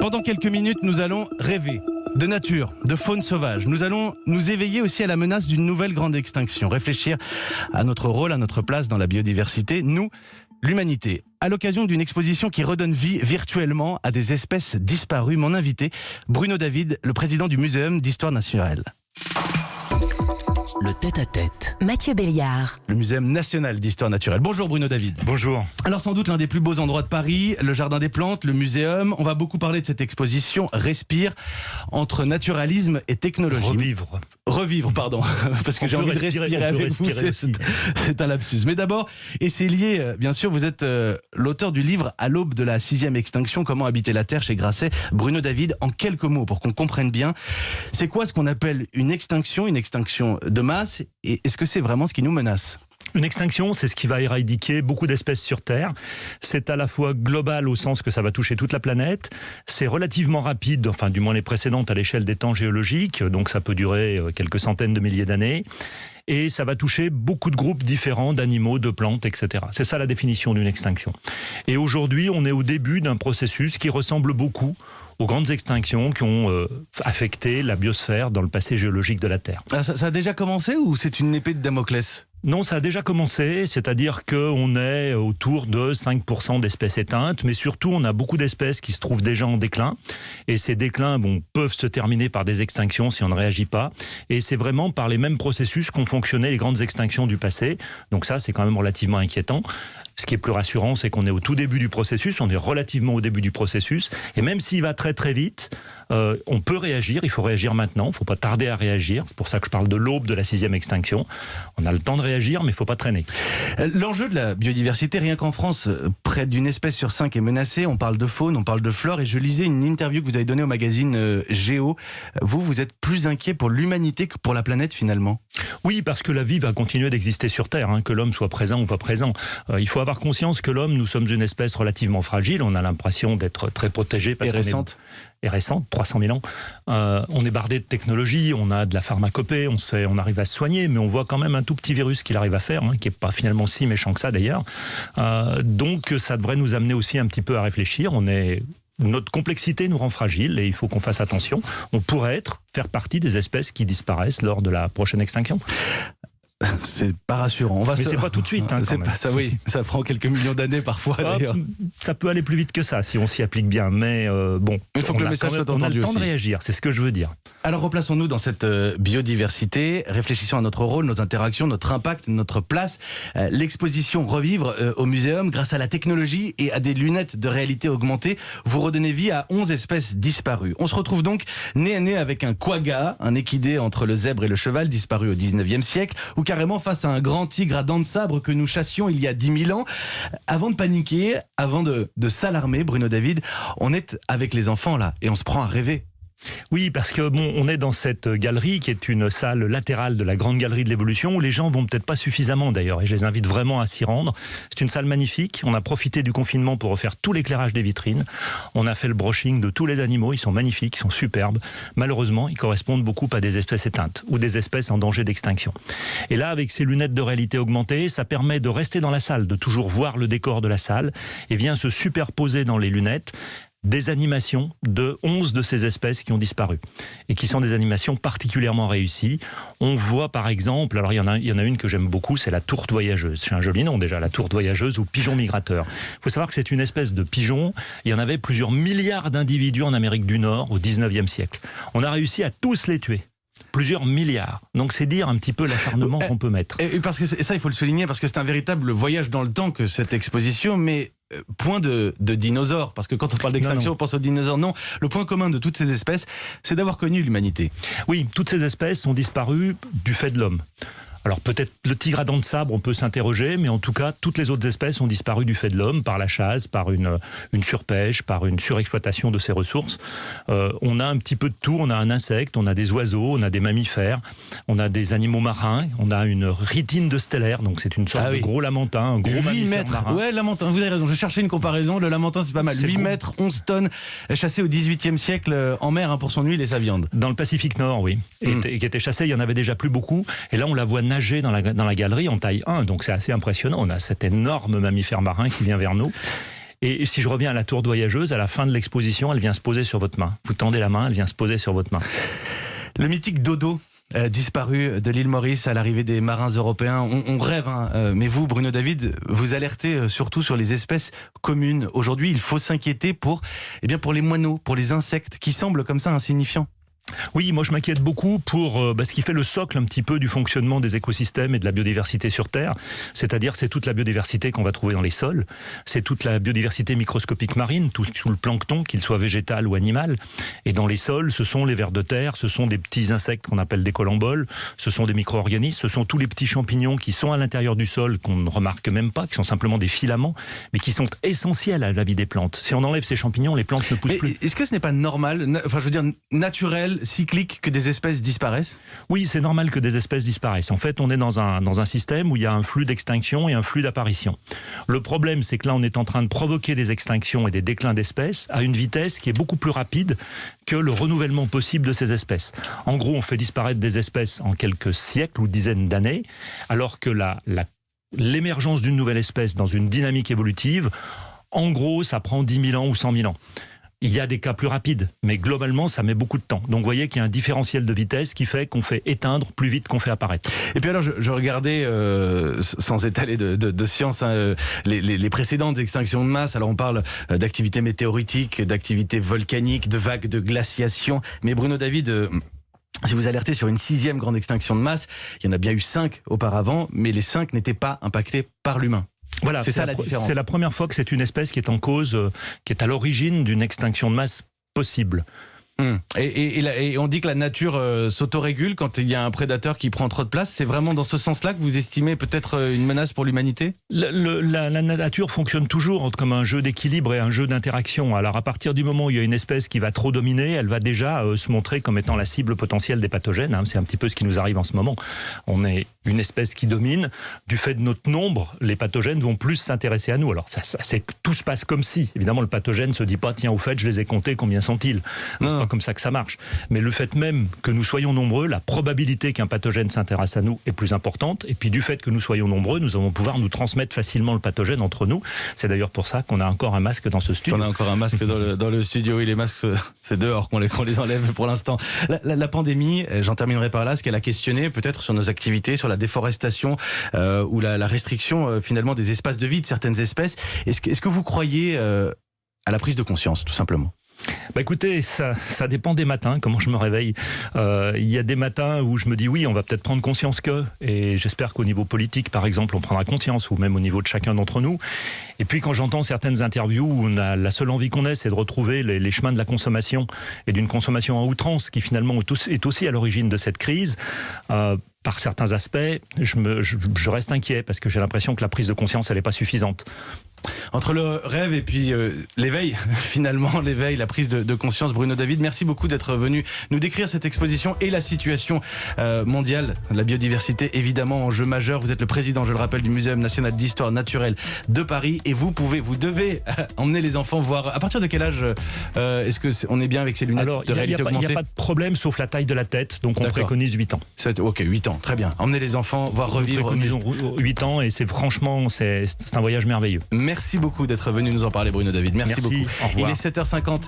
Pendant quelques minutes, nous allons rêver de nature, de faune sauvage. Nous allons nous éveiller aussi à la menace d'une nouvelle grande extinction. Réfléchir à notre rôle, à notre place dans la biodiversité. Nous, l'humanité. À l'occasion d'une exposition qui redonne vie virtuellement à des espèces disparues. Mon invité, Bruno David, le président du Muséum d'Histoire Naturelle. Le tête-à-tête. Mathieu Béliard. Le Muséum National d'Histoire Naturelle. Bonjour Bruno David. Bonjour. Alors sans doute l'un des plus beaux endroits de Paris, le Jardin des Plantes, le Muséum. On va beaucoup parler de cette exposition Respire entre naturalisme et technologie. Revivre, pardon, parce que j'ai envie de respirer avec vous, c'est un lapsus. Mais d'abord, et c'est lié, bien sûr, vous êtes l'auteur du livre À l'aube de la 6e extinction, comment habiter la Terre chez Grasset. Bruno David, en quelques mots, pour qu'on comprenne bien, c'est quoi ce qu'on appelle une extinction de masse, et est-ce que c'est vraiment ce qui nous menace ? Une extinction, c'est ce qui va éradiquer beaucoup d'espèces sur Terre. C'est à la fois global au sens que ça va toucher toute la planète. C'est relativement rapide, enfin du moins les précédentes à l'échelle des temps géologiques, donc ça peut durer quelques centaines de milliers d'années. Et ça va toucher beaucoup de groupes différents d'animaux, de plantes, etc. C'est ça la définition d'une extinction. Et aujourd'hui, on est au début d'un processus qui ressemble beaucoup aux grandes extinctions qui ont affecté la biosphère dans le passé géologique de la Terre. Ça a déjà commencé ou c'est une épée de Damoclès ? Non, ça a déjà commencé, c'est-à-dire qu'on est autour de 5% d'espèces éteintes, mais surtout on a beaucoup d'espèces qui se trouvent déjà en déclin, et ces déclins peuvent se terminer par des extinctions si on ne réagit pas, et c'est vraiment par les mêmes processus qu'ont fonctionné les grandes extinctions du passé, donc ça c'est quand même relativement inquiétant. Ce qui est plus rassurant, c'est qu'on est au tout début du processus, on est relativement au début du processus, et même s'il va très très vite, on peut réagir, il faut réagir maintenant, il ne faut pas tarder à réagir, c'est pour ça que je parle de l'aube de la 6e extinction. On a le temps de réagir, mais il ne faut pas traîner. L'enjeu de la biodiversité, rien qu'en France, près d'une espèce sur 5 est menacée, on parle de faune, on parle de flore, et je lisais une interview que vous avez donnée au magazine Géo. Vous êtes plus inquiet pour l'humanité que pour la planète finalement ? Oui, parce que la vie va continuer d'exister sur Terre, que l'homme soit présent ou pas présent. Il faut avoir conscience que l'homme, nous sommes une espèce relativement fragile, on a l'impression d'être très protégé. Parce et récente, 300 000 ans. On est bardé de technologie, on a de la pharmacopée, on arrive à se soigner, mais on voit quand même un tout petit virus qu'il arrive à faire, qui n'est pas finalement si méchant que ça d'ailleurs. Donc ça devrait nous amener aussi un petit peu à réfléchir. Notre complexité nous rend fragile et il faut qu'on fasse attention. On pourrait faire partie des espèces qui disparaissent lors de la prochaine extinction. C'est pas rassurant. Mais c'est pas tout de suite. C'est pas ça, oui. Ça prend quelques millions d'années parfois d'ailleurs. Ça peut aller plus vite que ça si on s'y applique bien. Mais il faut que le message soit entendu. On a le temps aussi de réagir, c'est ce que je veux dire. Alors replaçons-nous dans cette biodiversité. Réfléchissons à notre rôle, nos interactions, notre impact, notre place. L'exposition Revivre au Muséum, grâce à la technologie et à des lunettes de réalité augmentée, vous redonnez vie à 11 espèces disparues. On se retrouve donc nez à nez avec un quagga, un équidé entre le zèbre et le cheval, disparu au 19e siècle, ou carrément face à un grand tigre à dents de sabre que nous chassions il y a 10 000 ans. Avant de paniquer, avant de s'alarmer, Bruno David, on est avec les enfants là et on se prend à rêver. Oui, parce que on est dans cette galerie qui est une salle latérale de la grande galerie de l'évolution où les gens vont peut-être pas suffisamment d'ailleurs et je les invite vraiment à s'y rendre. C'est une salle magnifique, on a profité du confinement pour refaire tout l'éclairage des vitrines. On a fait le brushing de tous les animaux, ils sont magnifiques, ils sont superbes. Malheureusement, ils correspondent beaucoup à des espèces éteintes ou des espèces en danger d'extinction. Et là, avec ces lunettes de réalité augmentée, ça permet de rester dans la salle, de toujours voir le décor de la salle et vient se superposer dans les lunettes des animations de 11 de ces espèces qui ont disparu et qui sont des animations particulièrement réussies. On voit par exemple, alors il y en a une que j'aime beaucoup, c'est la tourte voyageuse. C'est un joli nom déjà, la tourte voyageuse ou pigeon migrateur. Il faut savoir que c'est une espèce de pigeon. Il y en avait plusieurs milliards d'individus en Amérique du Nord au 19e siècle. On a réussi à tous les tuer. Plusieurs milliards. Donc c'est dire un petit peu l'acharnement qu'on peut mettre. Et parce que ça, il faut le souligner, parce que c'est un véritable voyage dans le temps que cette exposition, mais point de dinosaures, parce que quand on parle d'extinction, on pense aux dinosaures. Non, le point commun de toutes ces espèces, c'est d'avoir connu l'humanité. Oui, toutes ces espèces ont disparu du fait de l'homme. Alors peut-être le tigre à dents de sabre, on peut s'interroger, mais en tout cas, toutes les autres espèces ont disparu du fait de l'homme, par la chasse, par une surpêche, par une surexploitation de ses ressources. On a un petit peu de tout, on a un insecte, on a des oiseaux, on a des mammifères, on a des animaux marins, on a une rhytine de stellaire, donc c'est une sorte de gros lamentin, un gros 8 mètres marin. Ouais, lamentin, vous avez raison, je cherchais une comparaison, le lamentin c'est pas mal, 8 mètres, 11 tonnes, chassé au 18e siècle en mer pour son huile et sa viande. Dans le Pacifique Nord, oui, et qui était chassé, il y en avait déjà plus beaucoup, et là on la voit nager dans la galerie en taille 1, donc c'est assez impressionnant. On a cet énorme mammifère marin qui vient vers nous. Et si je reviens à la tour voyageuse, à la fin de l'exposition, elle vient se poser sur votre main. Vous tendez la main, elle vient se poser sur votre main. Le mythique dodo disparu de l'île Maurice à l'arrivée des marins européens. On rêve, hein, mais vous, Bruno David, vous alertez surtout sur les espèces communes. Aujourd'hui, il faut s'inquiéter pour les moineaux, pour les insectes qui semblent comme ça insignifiants. Oui, moi je m'inquiète beaucoup pour ce qui fait le socle un petit peu du fonctionnement des écosystèmes et de la biodiversité sur Terre. C'est-à-dire c'est toute la biodiversité qu'on va trouver dans les sols, c'est toute la biodiversité microscopique marine, tout le plancton, qu'il soit végétal ou animal. Et dans les sols, ce sont les vers de terre, ce sont des petits insectes qu'on appelle des colamboles, ce sont des micro-organismes, ce sont tous les petits champignons qui sont à l'intérieur du sol, qu'on ne remarque même pas, qui sont simplement des filaments, mais qui sont essentiels à la vie des plantes. Si on enlève ces champignons, les plantes ne poussent plus. Est-ce que ce n'est pas normal, naturel, cyclique que des espèces disparaissent? Oui, c'est normal que des espèces disparaissent. En fait, on est dans un système où il y a un flux d'extinction et un flux d'apparition. Le problème, c'est que là, on est en train de provoquer des extinctions et des déclins d'espèces à une vitesse qui est beaucoup plus rapide que le renouvellement possible de ces espèces. En gros, on fait disparaître des espèces en quelques siècles ou dizaines d'années, alors que l'émergence d'une nouvelle espèce dans une dynamique évolutive, en gros, ça prend 10 000 ans ou 100 000 ans. Il y a des cas plus rapides, mais globalement, ça met beaucoup de temps. Donc, vous voyez qu'il y a un différentiel de vitesse qui fait qu'on fait éteindre plus vite qu'on fait apparaître. Et puis alors, je regardais, sans étaler de science, hein, les précédentes extinctions de masse. Alors, on parle d'activité météoritique, d'activité volcanique, de vagues de glaciation. Mais Bruno David... si vous alertez sur une 6e grande extinction de masse, il y en a bien eu 5 auparavant, mais les 5 n'étaient pas impactés par l'humain. Voilà, c'est ça la différence. C'est la première fois que c'est une espèce qui est en cause, qui est à l'origine d'une extinction de masse possible. Et on dit que la nature s'autorégule quand il y a un prédateur qui prend trop de place. C'est vraiment dans ce sens-là que vous estimez peut-être une menace pour l'humanité? La nature fonctionne toujours comme un jeu d'équilibre et un jeu d'interaction. Alors à partir du moment où il y a une espèce qui va trop dominer, elle va déjà se montrer comme étant la cible potentielle des pathogènes. Hein. C'est un petit peu ce qui nous arrive en ce moment. On est une espèce qui domine. Du fait de notre nombre, les pathogènes vont plus s'intéresser à nous. Alors tout se passe comme si. Évidemment, le pathogène ne se dit pas, tiens, au fait, je les ai comptés, combien sont-ils? Comme ça que ça marche. Mais le fait même que nous soyons nombreux, la probabilité qu'un pathogène s'intéresse à nous est plus importante. Et puis du fait que nous soyons nombreux, nous allons pouvoir nous transmettre facilement le pathogène entre nous. C'est d'ailleurs pour ça qu'on a encore un masque dans ce studio. On a encore un masque dans le studio. Oui, les masques, c'est dehors qu'on les enlève pour l'instant. La pandémie, j'en terminerai par là, ce qu'elle a questionné peut-être sur nos activités, sur la déforestation ou la restriction finalement des espaces de vie de certaines espèces. Est-ce que vous croyez à la prise de conscience, tout simplement? Écoutez, ça dépend des matins, comment je me réveille. Il y a des matins où je me dis oui, on va peut-être prendre conscience et j'espère qu'au niveau politique, par exemple, on prendra conscience, ou même au niveau de chacun d'entre nous. Et puis quand j'entends certaines interviews où la seule envie qu'on ait, c'est de retrouver les chemins de la consommation et d'une consommation à outrance qui finalement est aussi à l'origine de cette crise, par certains aspects, je reste inquiet parce que j'ai l'impression que la prise de conscience, elle n'est pas suffisante. Entre le rêve et puis l'éveil, finalement, la prise de conscience, Bruno David, merci beaucoup d'être venu nous décrire cette exposition et la situation mondiale. La biodiversité, évidemment, enjeu majeur. Vous êtes le président, je le rappelle, du Muséum national d'histoire naturelle de Paris et vous devez emmener les enfants voir. À partir de quel âge est-ce qu'on est bien avec ces lunettes de réalité augmentée? Il n'y a pas de problème sauf la taille de la tête, donc on préconise 8 ans. Ok, 8 ans, très bien. Emmenez les enfants voir revivre. 8 ans et c'est franchement, c'est un voyage merveilleux. Merci beaucoup d'être venu nous en parler, Bruno David. Merci beaucoup. Au revoir. Il est 7h50.